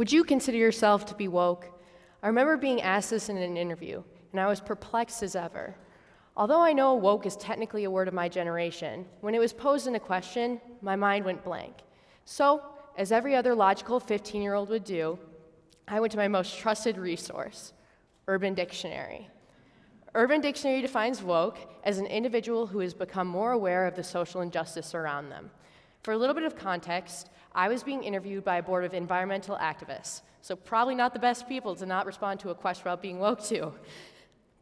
Would you consider yourself to be woke? I remember being asked this in an interview, and I was perplexed as ever. Although I know woke is technically a word of my generation, when it was posed in a question, my mind went blank. So, as every other logical 15-year-old would do, I went to my most trusted resource, Urban Dictionary. Urban Dictionary defines woke as an individual who has become more aware of the social injustice around them. For a little bit of context, I was being interviewed by a board of environmental activists, so probably not the best people to not respond to a question about being woke to.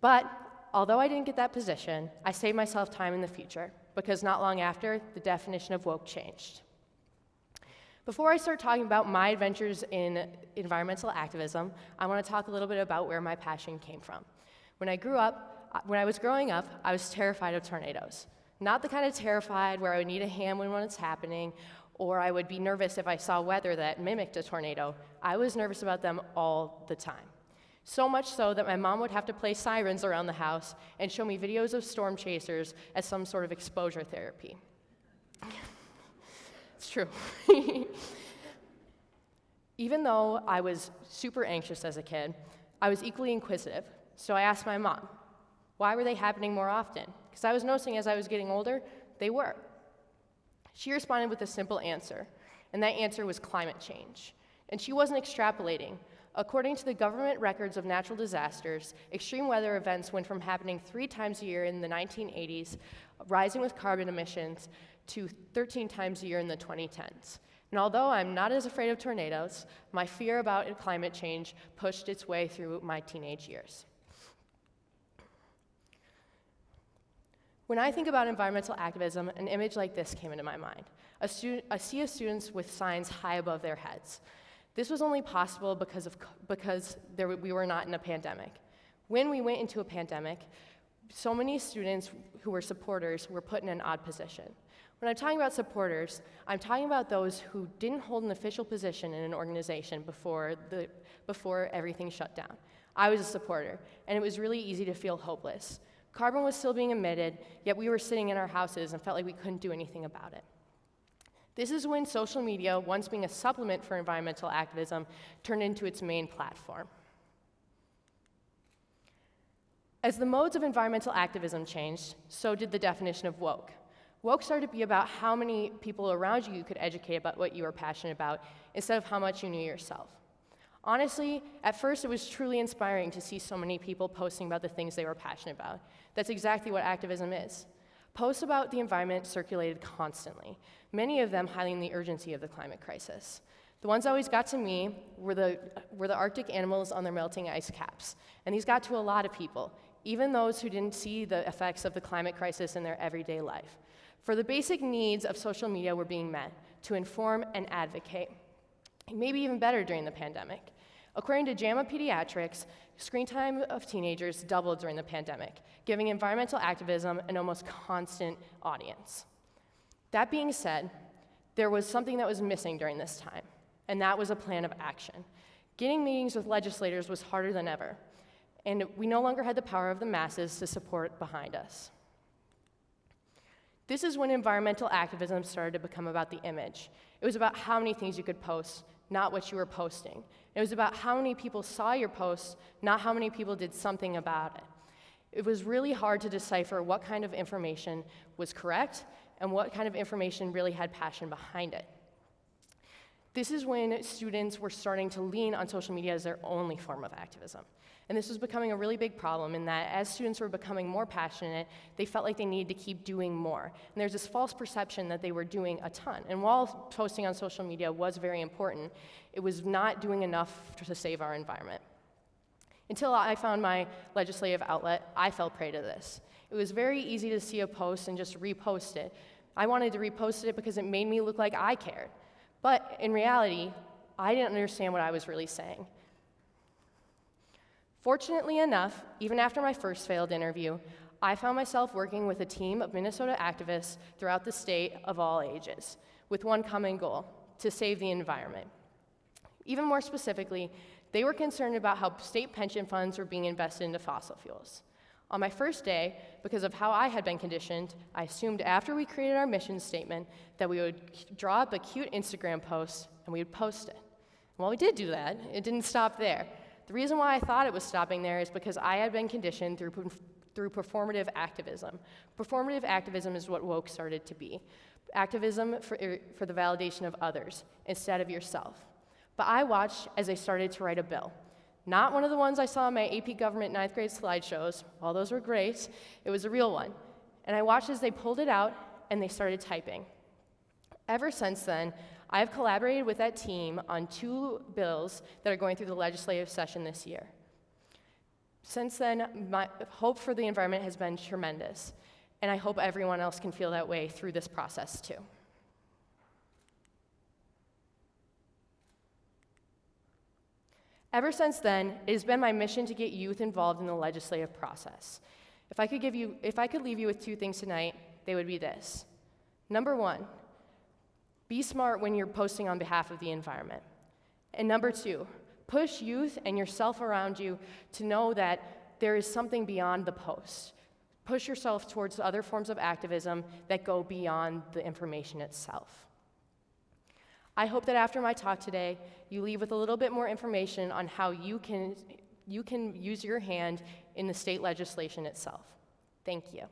But although I didn't get that position, I saved myself time in the future, because not long after, the definition of woke changed. Before I start talking about my adventures in environmental activism, I want to talk a little bit about where my passion came from. When I was growing up, I was terrified of tornadoes. Not the kind of terrified where I would need a hand when it's happening, or I would be nervous if I saw weather that mimicked a tornado. I was nervous about them all the time. So much so that my mom would have to play sirens around the house and show me videos of storm chasers as some sort of exposure therapy. It's true. Even though I was super anxious as a kid, I was equally inquisitive. So I asked my mom, why were they happening more often? Because I was noticing as I was getting older, they were. She responded with a simple answer, and that answer was climate change. And she wasn't extrapolating. According to the government records of natural disasters, extreme weather events went from happening 3 times a year in the 1980s, rising with carbon emissions, to 13 times a year in the 2010s. And although I'm not as afraid of tornadoes, my fear about climate change pushed its way through my teenage years. When I think about environmental activism, an image like this came into my mind. A sea of students with signs high above their heads. This was only possible because we were not in a pandemic. When we went into a pandemic, so many students who were supporters were put in an odd position. When I'm talking about supporters, I'm talking about those who didn't hold an official position in an organization before everything shut down. I was a supporter, and it was really easy to feel hopeless. Carbon was still being emitted, yet we were sitting in our houses and felt like we couldn't do anything about it. This is when social media, once being a supplement for environmental activism, turned into its main platform. As the modes of environmental activism changed, so did the definition of woke. Woke started to be about how many people around you could educate about what you were passionate about, instead of how much you knew yourself. Honestly, at first it was truly inspiring to see so many people posting about the things they were passionate about. That's exactly what activism is. Posts about the environment circulated constantly, many of them highlighting the urgency of the climate crisis. The ones that always got to me were the Arctic animals on their melting ice caps, and these got to a lot of people, even those who didn't see the effects of the climate crisis in their everyday life. For the basic needs of social media were being met, to inform and advocate. Maybe even better during the pandemic. According to JAMA Pediatrics, screen time of teenagers doubled during the pandemic, giving environmental activism an almost constant audience. That being said, there was something that was missing during this time, and that was a plan of action. Getting meetings with legislators was harder than ever, and we no longer had the power of the masses to support behind us. This is when environmental activism started to become about the image. It was about how many things you could post, not what you were posting. It was about how many people saw your posts, not how many people did something about it. It was really hard to decipher what kind of information was correct and what kind of information really had passion behind it. This is when students were starting to lean on social media as their only form of activism. And this was becoming a really big problem in that as students were becoming more passionate, they felt like they needed to keep doing more. And there's this false perception that they were doing a ton. And while posting on social media was very important, it was not doing enough to save our environment. Until I found my legislative outlet, I fell prey to this. It was very easy to see a post and just repost it. I wanted to repost it because it made me look like I cared. But in reality, I didn't understand what I was really saying. Fortunately enough, even after my first failed interview, I found myself working with a team of Minnesota activists throughout the state of all ages, with one common goal: to save the environment. Even more specifically, they were concerned about how state pension funds were being invested into fossil fuels. On my first day, because of how I had been conditioned, I assumed after we created our mission statement that we would draw up a cute Instagram post and we would post it. Well, we did do that. It didn't stop there. The reason why I thought it was stopping there is because I had been conditioned through performative activism. Performative activism is what woke started to be. Activism for the validation of others instead of yourself. But I watched as they started to write a bill. Not one of the ones I saw in my AP Government 9th grade slideshows. While those were great, it was a real one. And I watched as they pulled it out and they started typing. Ever since then, I have collaborated with that team on 2 bills that are going through the legislative session this year. Since then, my hope for the environment has been tremendous, and I hope everyone else can feel that way through this process too. Ever since then, it has been my mission to get youth involved in the legislative process. If I could leave you with 2 things tonight, they would be this. Number 1, be smart when you're posting on behalf of the environment. And number 2, push youth and yourself around you to know that there is something beyond the post. Push yourself towards other forms of activism that go beyond the information itself. I hope that after my talk today, you leave with a little bit more information on how you can use your hand in the state legislation itself. Thank you.